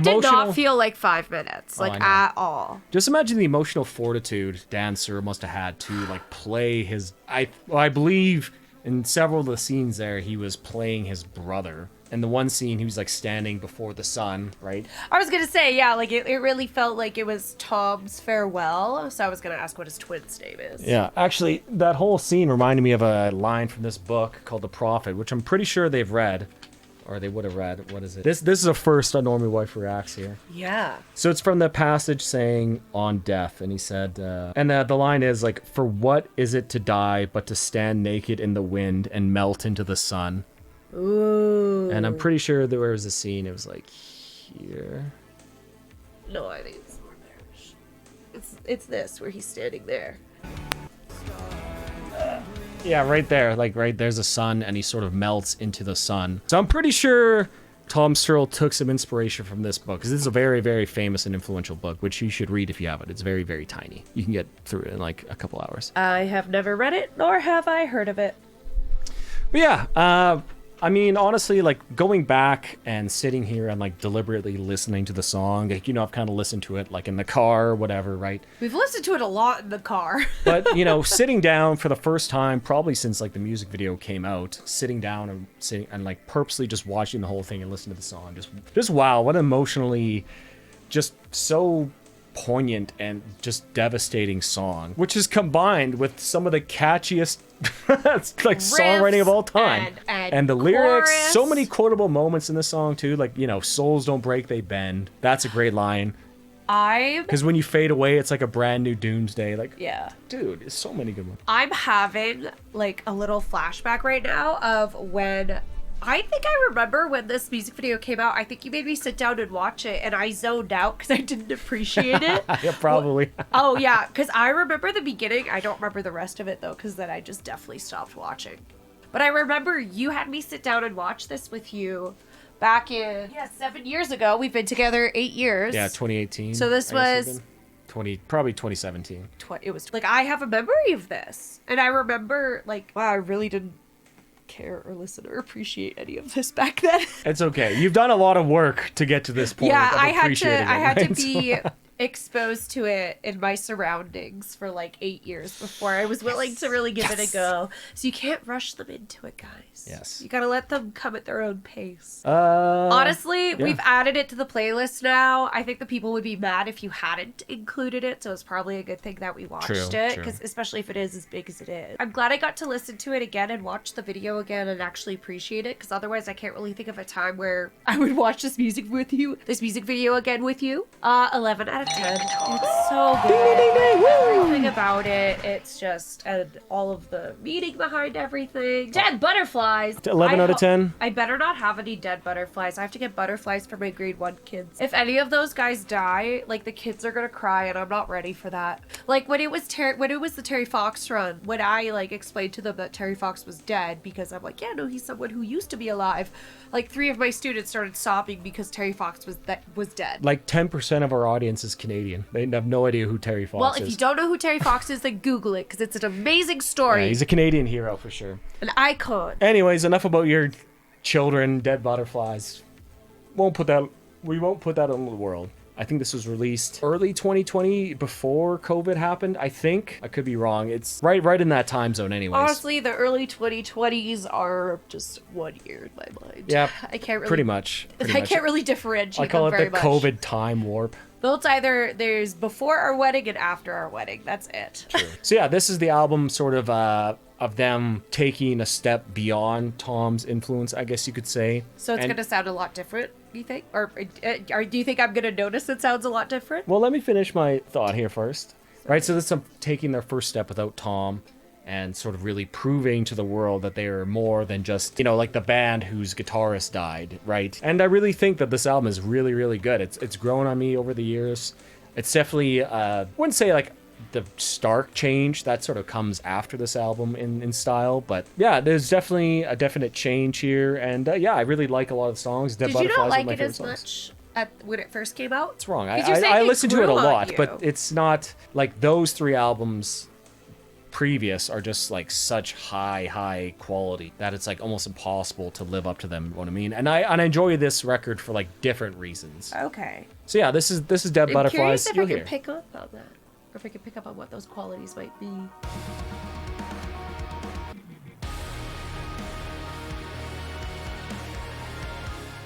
did not feel like 5 minutes, like I know. at all. Just imagine the emotional fortitude Dan Searle must have had to like play his. I believe in several of the scenes there he was playing his brother. And the one scene he was like standing before the sun, right? I was gonna say, yeah, like it really felt like it was Tom's farewell. So I was gonna ask what his twin's name is. Yeah, actually, that whole scene reminded me of a line from this book called The Prophet, which I'm pretty sure they've read. Or they would have read. What is it? This is a first on Normie Wife Reacts here. Yeah. So it's from the passage saying on death, and he said, and the line is like, "For what is it to die but to stand naked in the wind and melt into the sun?" Ooh. And I'm pretty sure there was a scene. It was like here. No, I think it's more there. It's this where he's standing there. Yeah, right there. Like right there's a sun, and he sort of melts into the sun. So I'm pretty sure Tom Searle took some inspiration from this book, because this is a very, very famous and influential book, which you should read if you have it. It's very, very tiny. You can get through it in like a couple hours. I have never read it, nor have I heard of it. But yeah, I mean, honestly, like going back and sitting here and like deliberately listening to the song, like, you know, I've kind of listened to it like in the car or whatever, right? We've listened to it a lot in the car. But, you know, sitting down for the first time, probably since like the music video came out, sitting down and like purposely just watching the whole thing and listening to the song, just wow, what emotionally, just so poignant and just devastating song, which is combined with some of the catchiest like songwriting of all time, and the lyrics, chorus. so many quotable moments in the song too, like, you know, souls don't break, they bend. That's a great line, because when you fade away it's like a brand new doomsday. Like, Yeah. dude, it's so many good ones. I'm having like a little flashback right now of when I think I remember when this music video came out. I think you made me sit down and watch it, and I zoned out because I didn't appreciate it. Yeah, probably. Oh, yeah, because I remember the beginning. I don't remember the rest of it, though, because then I just definitely stopped watching. But I remember you had me sit down and watch this with you back in, 7 years ago. We've been together 8 years. Yeah, 2018. So this I guess it was... would've been probably 2017. It was, like, I have a memory of this. And I remember, like, wow, I really didn't care or listen or appreciate any of this back then. It's okay. You've done a lot of work to get to this point. Yeah, of I had appreciating it, to right? be exposed to it in my surroundings for like 8 years before I was willing to really give it a go. So you can't rush them into it, guys. Yes. You gotta let them come at their own pace. Honestly, We've added it to the playlist now. I think the people would be mad if you hadn't included it, so it's probably a good thing that we watched it, because especially if it is as big as it is. I'm glad I got to listen to it again and watch the video again and actually appreciate it, because otherwise I can't really think of a time where I would watch this music video again with you. 11 out of 10. It's so good. Everything about it. It's just all of the meaning behind everything. Dead butterflies. 11 out of 10. I better not have any dead butterflies. I have to get butterflies for my grade 1 kids. If any of those guys die, like, the kids are gonna cry, and I'm not ready for that. Like, when it was the Terry Fox run, when I, like, explained to them that Terry Fox was dead, because I'm like, yeah, no, he's someone who used to be alive. Like, 3 of my students started sobbing because Terry Fox was dead. Like 10% of our audience is Canadian. They have no idea who Terry Fox is. Well, if you don't know who Terry Fox is, then Google it, because it's an amazing story. Yeah, he's a Canadian hero for sure. An icon. Anyways, enough about your children, dead butterflies. We won't put that on the world. I think this was released early 2020, before COVID happened. I think I could be wrong. It's right in that time zone, anyways. Honestly, the early 2020s are just 1 year in my mind. Yeah, I can't really. pretty much. I can't really differentiate. I call them it the very COVID much. time warp. Well, there's before our wedding and after our wedding. That's it. True. So yeah, this is the album sort of them taking a step beyond Tom's influence, I guess you could say. So it's gonna sound a lot different, you think? Or do you think I'm gonna notice it sounds a lot different? Well, let me finish my thought here first. Right, so this is them taking their first step without Tom and sort of really proving to the world that they are more than just, like the band whose guitarist died, right? And I really think that this album is really, really good. It's grown on me over the years. It's definitely, I wouldn't say like the stark change that sort of comes after this album in style, but yeah, there's definitely a definite change here, and yeah, I really like a lot of the songs. Dead Did you Butterflies not is like my it favorite as songs. much when it first came out? It's wrong. 'Cause you're saying I it listen to it a grew on lot, you. but it's not like those 3 albums previous are just like such high quality that it's like almost impossible to live up to them. You know what I mean? And I enjoy this record for like different reasons. Okay. So yeah, this is Dead I'm Butterflies. curious if You'll I can hear. pick up on that, or if I can pick up on what those qualities might be.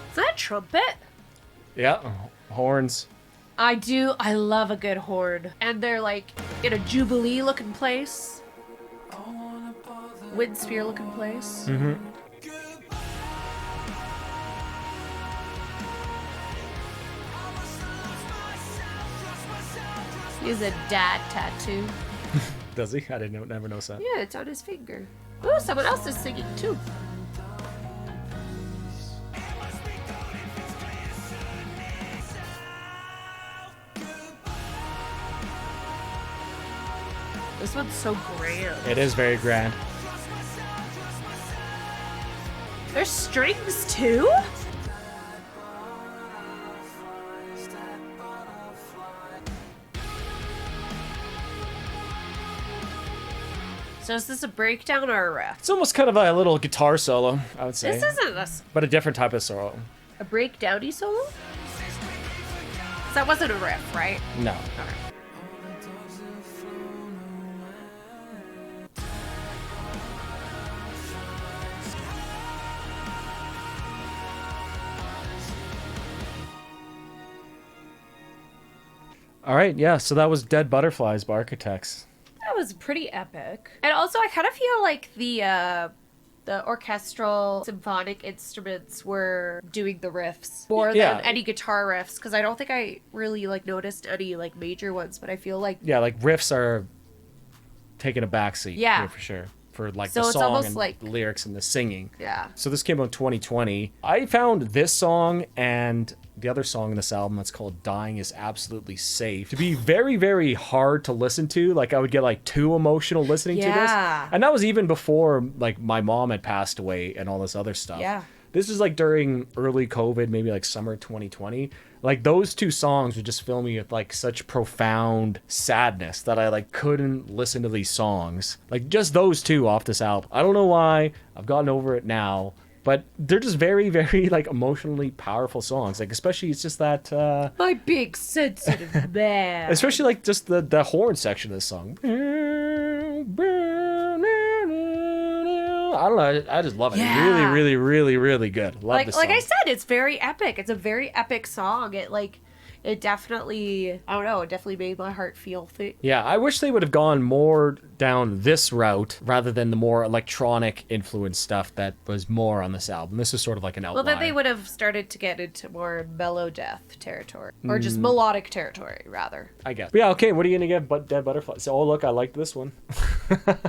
Is that a trumpet? Yeah, horns. I love a good horn. And they're like in a Jubilee looking place. Wind spear looking place. Mm-hmm. He has a dad tattoo. Does he? I never noticed that. Yeah, it's on his finger. Ooh, someone else is singing too. This one's so grand. It is very grand. There's strings too? So is this a breakdown or a riff? It's almost kind of a little guitar solo, I would say. This isn't But a different type of solo. a breakdowny solo? So that wasn't a riff, right? No. Okay. All right, yeah, so that was Dead Butterflies by Architects. That was pretty epic. And also, I kind of feel like the orchestral symphonic instruments were doing the riffs more than any guitar riffs, because I don't think I really like noticed any like major ones, but I feel like Yeah, like riffs are taking a backseat Yeah. here for sure. For like So the it's song almost and like- the lyrics and the singing. yeah. So this came out in 2020. I found this song and the other song in this album that's called Dying Is Absolutely Safe to be very, very hard to listen to. Like I would get like too emotional listening to this. Yeah. And that was even before like my mom had passed away and all this other stuff. Yeah. This is like during early COVID, maybe like summer 2020. Like those 2 songs would just fill me with like such profound sadness that I like couldn't listen to these songs. Like just those 2 off this album. I don't know why. I've gotten over it now. but they're just very, very like emotionally powerful songs. Like especially it's just that My big sensitive man. especially like just the horn section of this song. I don't know. I just love it. Yeah. Really, really, really, really good. Love like this song. I said, it's very epic. It's a very epic song. It definitely, I don't know, it definitely made my heart feel thing. Yeah, I wish they would have gone more down this route rather than the more electronic influence stuff that was more on this album. This is sort of like an outlier. Well, then they would have started to get into more mellow death territory, or just melodic territory, rather. I guess. But yeah, okay, what are you going to give Dead Butterflies? Oh, look, I liked this one.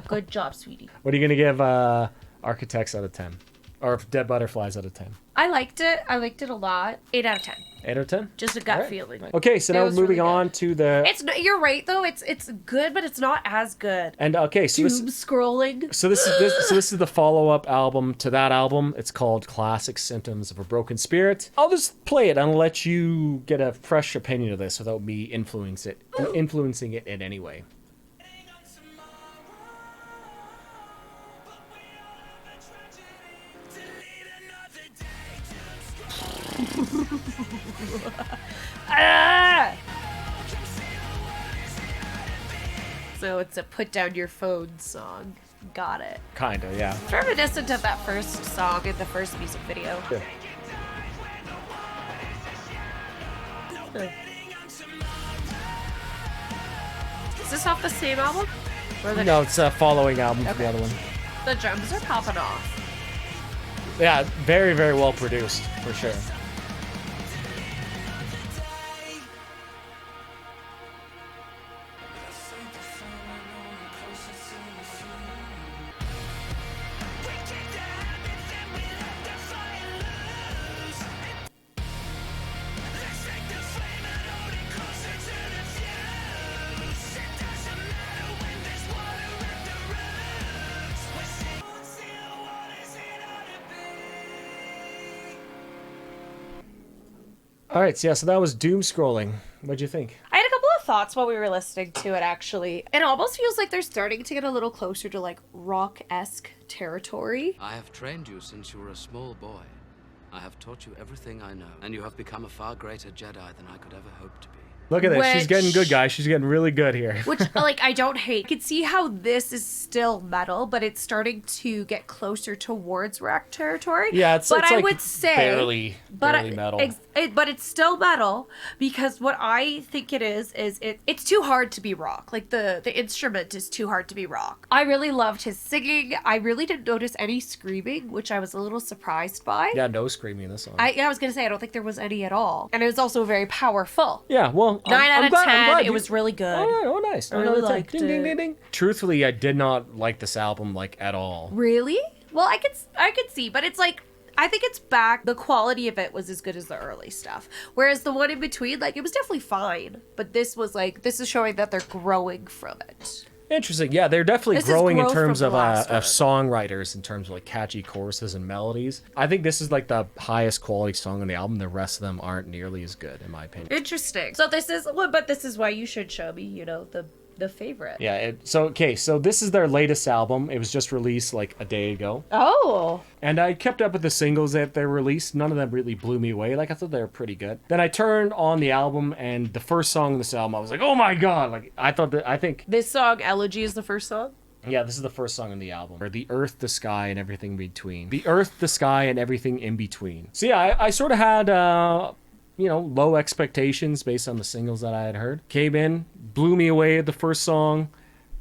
Good job, sweetie. What are you going to give Architects out of 10? Or Dead Butterflies out of 10? I liked it. I liked it a lot. 8 out of 10. 8 out of 10? Just a gut All right. feeling. Okay, so It now was moving really good. on to the... You're right though. It's good, but it's not as good. And okay, so Doom scrolling. So this is the follow-up album to that album. It's called Classic Symptoms of a Broken Spirit. I'll just play it and I'll let you get a fresh opinion of this without me influencing it in any way. Ah! So it's a put down your phone song. Got it. Kinda, yeah. Reminiscent of that first song in the first music video. Yeah. Is this off the same album? Or the, No, it's a following album to the other one. the drums are popping off. Yeah, very, very well produced, for sure. All right, so yeah, so that was Doom Scrolling. What'd you think? I had a couple of thoughts while we were listening to it, actually. It almost feels like they're starting to get a little closer to, like, rock-esque territory. I have trained you since you were a small boy. I have taught you everything I know, and you have become a far greater Jedi than I could ever hope to be. Look at this. She's Which- getting good, guys. She's getting really good here. Which, like, I don't hate. You can see how this is still metal, but it's starting to get closer towards rock territory. Yeah, it's but it's I like would say, barely metal. But it's still metal, because what I think it is it's too hard to be rock. Like the instrument is too hard to be rock. I really loved his singing. I really didn't notice any screaming, which I was a little surprised by. Yeah, no screaming in this song. I was gonna say I don't think there was any at all, and it was also very powerful. Yeah, well, 9 out I'm of glad- 10. I'm glad It you- was really good. Oh, nice. I really liked ding, ding, it. ding, ding. Truthfully, I did not like this album like at all. Really? Well, I could see, but it's like I think it's back. The quality of it was as good as the early stuff. Whereas the one in between, like, it was definitely fine. But this was like, this is showing that they're growing from it. Interesting. Yeah, they're definitely This is growing in growth terms from of the last one. songwriters, in terms of like catchy choruses and melodies. I think this is like the highest quality song on the album. The rest of them aren't nearly as good, in my opinion. Interesting. So this is, well, but this is why you should show me, you know, the favorite. Yeah. So this is their latest album. It was just released like a day ago, Oh. and I kept up with the singles that they released. None of them really blew me away. Like I thought they were pretty good. Then I turned on the album, and the first song on this album, I was like, oh my god! Like I think. This song, Elegy, is the first song? Yeah, this is the first song on the album. Or the earth, the sky, and everything between. The earth, the sky, and everything in between. So yeah, I sort of had, low expectations based on the singles that I had heard. Came in, blew me away at the first song,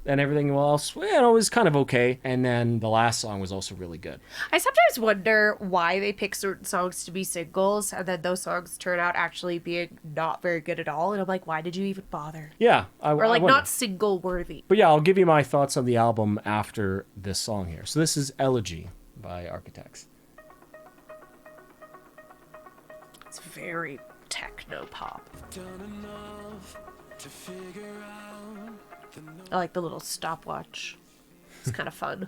and everything else, was kind of okay. And then the last song was also really good. I sometimes wonder why they pick certain songs to be singles, and then those songs turn out actually being not very good at all. And I'm like, why did you even bother? Yeah. Or like I wonder. not single worthy. But yeah, I'll give you my thoughts on the album after this song here. So this is Elegy by Architects. It's very techno pop. I like the little stopwatch. It's kind of fun.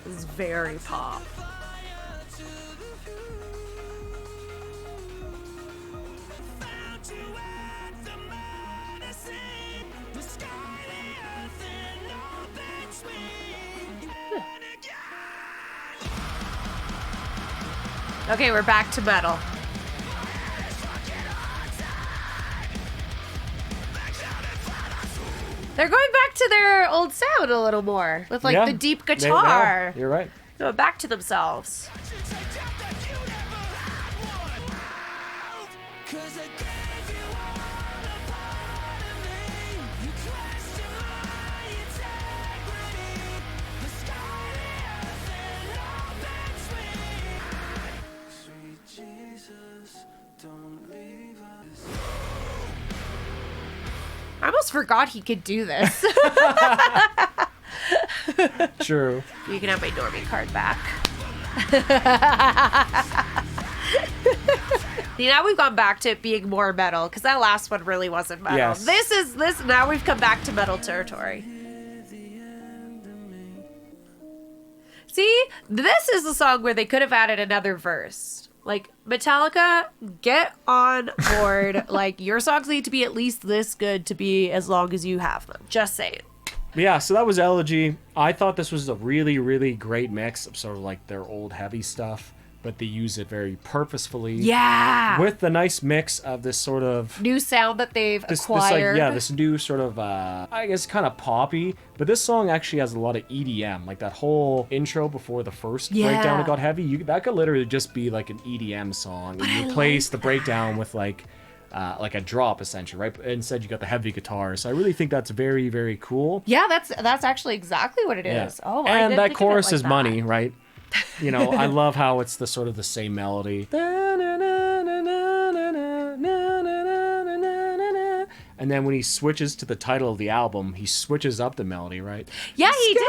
This is very pop. Okay, we're back to metal. They're going back to their old sound a little more with like the deep guitar. You're right. Going back to themselves. I almost forgot he could do this. True. You can have my Normie card back. See, now we've gone back to it being more metal, because that last one really wasn't metal. Yes. This now we've come back to metal territory. See, this is a song where they could have added another verse. Like, Metallica, get on board. Like, your songs need to be at least this good to be as long as you have them. Just saying. Yeah, so that was Elegy. I thought this was a really, really great mix of sort of like their old heavy stuff, but they use it very purposefully. Yeah. With the nice mix of this sort of new sound that they've this acquired. this new sort of I guess kind of poppy, but this song actually has a lot of EDM. Like that whole intro before the first breakdown it got heavy, that could literally just be like an EDM song, and you replace the breakdown with like a drop essentially, right? Instead you got the heavy guitar. So I really think that's very, very cool. Yeah, that's actually exactly what it is. Oh, and that chorus is money, right? You know, I love how it's the sort of the same melody. And then when he switches to the title of the album, he switches up the melody, right? Yeah, he did.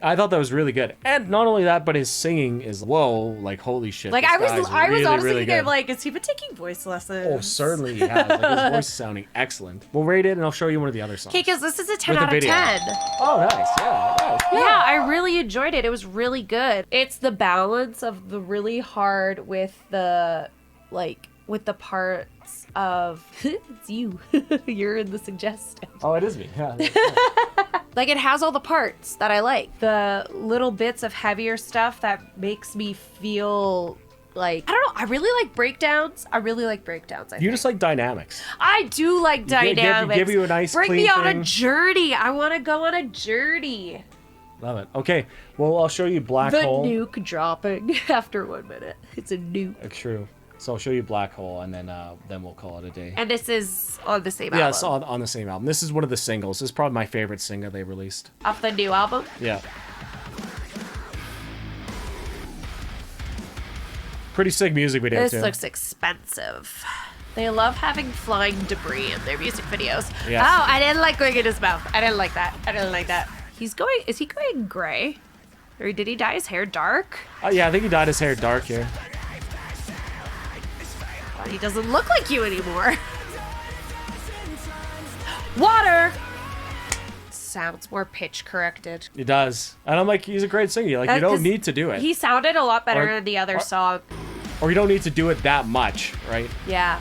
I thought that was really good. And not only that, but his singing is, whoa, like holy shit. Like I was really, honestly really thinking, like, is he been taking voice lessons? Oh, certainly he has. Like, his voice is sounding excellent. We'll rate it and I'll show you one of the other songs. Okay, because this is a 10 With a out of video. 10. Oh, nice. Yeah, nice. Yeah, I really enjoyed it. It was really good. It's the balance of the really hard with the, like, with the parts of, it's you. You're in the suggestion. Oh, it is me. Yeah. Like, it has all the parts that I like. The little bits of heavier stuff that makes me feel like, I don't know, I really like breakdowns. I You just like dynamics. I do like dynamics. Give you a nice Bring clean me on thing. a journey. I want to go on a journey. Love it. Okay, well, I'll show you Black The Hole. nuke dropping after 1 minute. It's a nuke. True. So I'll show you Black Hole, and then we'll call it a day. And this is on the same album. Yeah, it's on the same album. This is one of the singles. This is probably my favorite single they released. Off the new album? Yeah. Pretty sick music video, This too. looks expensive. They love having flying debris in their music videos. Yes. Oh, I didn't like going in his mouth. I didn't like that. Is he going gray? Or did he dye his hair dark? Yeah, I think he dyed his hair dark here. But he doesn't look like you anymore. Water! Sounds more pitch corrected. He does. And I'm like, he's a great singer. Like, you don't need to do it. He sounded a lot better Or- than the other song. Or you don't need to do it that much, right? Yeah.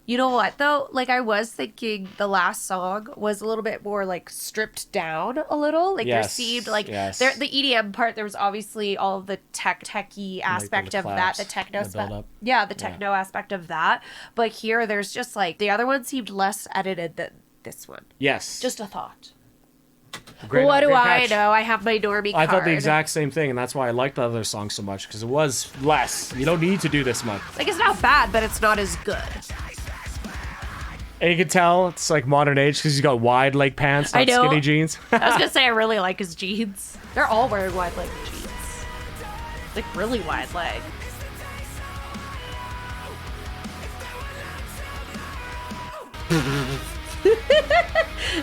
You know what, though? Like, I was thinking the last song was a little bit more, like, stripped down a little. Like, there Yes, seemed, like, yes. the EDM part, there was obviously all of the techie aspect the of that, claps, the techno the build-up. Yeah, the techno aspect of that. But here, there's just, like, the other one seemed less edited than this one. Yes. Just a thought. Great, What do great I catch. know? I have my Normie I card. thought the exact same thing, and that's why I liked the other song so much, because it was less. You don't need to do this much. Like, it's not bad, but it's not as good. And you can tell it's like modern age because he's got wide leg pants, I not know. skinny jeans. I was gonna say I really like his jeans. They're all wearing wide leg jeans. Like really wide leg.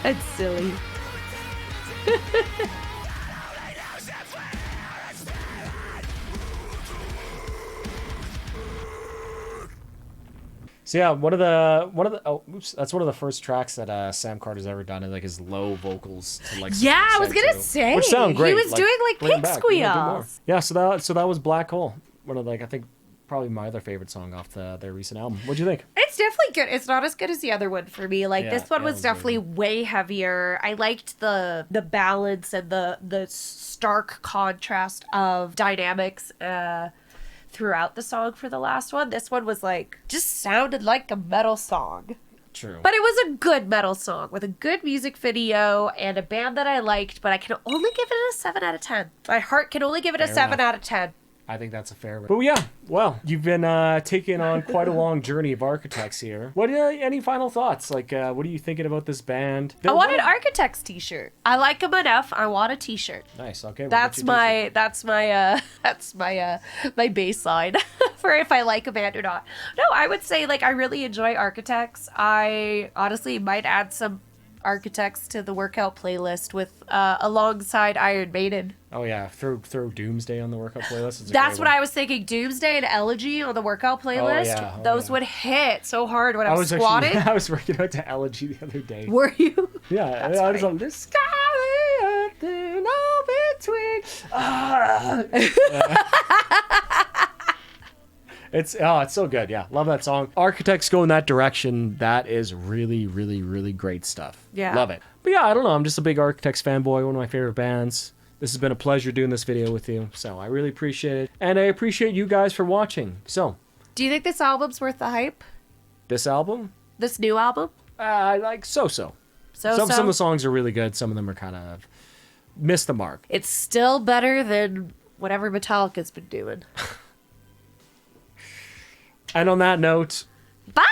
That's silly. So yeah, that's one of the first tracks that Sam Carter's ever done, is like his low vocals to like. Yeah, I was set gonna to, say, which sound great. he was doing like bring it pig back, do more. squeals. Yeah, so that was Black Hole. One of I think probably my other favorite song off their recent album. What'd you think? It's definitely good. It's not as good as the other one for me. Like, Yeah, this one yeah, it was was definitely way heavier. I liked the balance and the stark contrast of dynamics throughout the song for the last one. This one was like, just sounded like a metal song. True. But it was a good metal song with a good music video and a band that I liked, but I can only give it a 7 out of 10. My heart can only give it a Fair 7 enough. out of 10. I think that's a fair. But yeah, well, you've been taking on quite a long journey of Architects here. What any final thoughts? Like, what are you thinking about this band? I want an Architects t-shirt. I like them enough. I want a t-shirt. Nice. Okay. we'll That's get you a t-shirt. my baseline for if I like a band or not. No, I would say like I really enjoy Architects. I honestly might add some Architects to the workout playlist with alongside Iron Maiden. Oh yeah, throw Doomsday on the workout playlist. It's a That's great what one. I was thinking. Doomsday and Elegy on the workout playlist. yeah. Oh, Those yeah. would hit so hard when I'm was squatting. Actually, I was working out to Elegy the other day. Were you? Yeah, That's I was funny. on the sky, the earth, and all between. It's so good. Yeah, love that song. Architects go in that direction. That is really, really, really great stuff. Yeah. Love it. But yeah, I don't know. I'm just a big Architects fanboy. One of my favorite bands. This has been a pleasure doing this video with you. So I really appreciate it, and I appreciate you guys for watching. So Do you think this album's worth the hype? this album, This new album? I like so. Some of the songs are really good. Some of them are kind of missed the mark. It's still better than whatever Metallica's been doing. And on that note, Bye!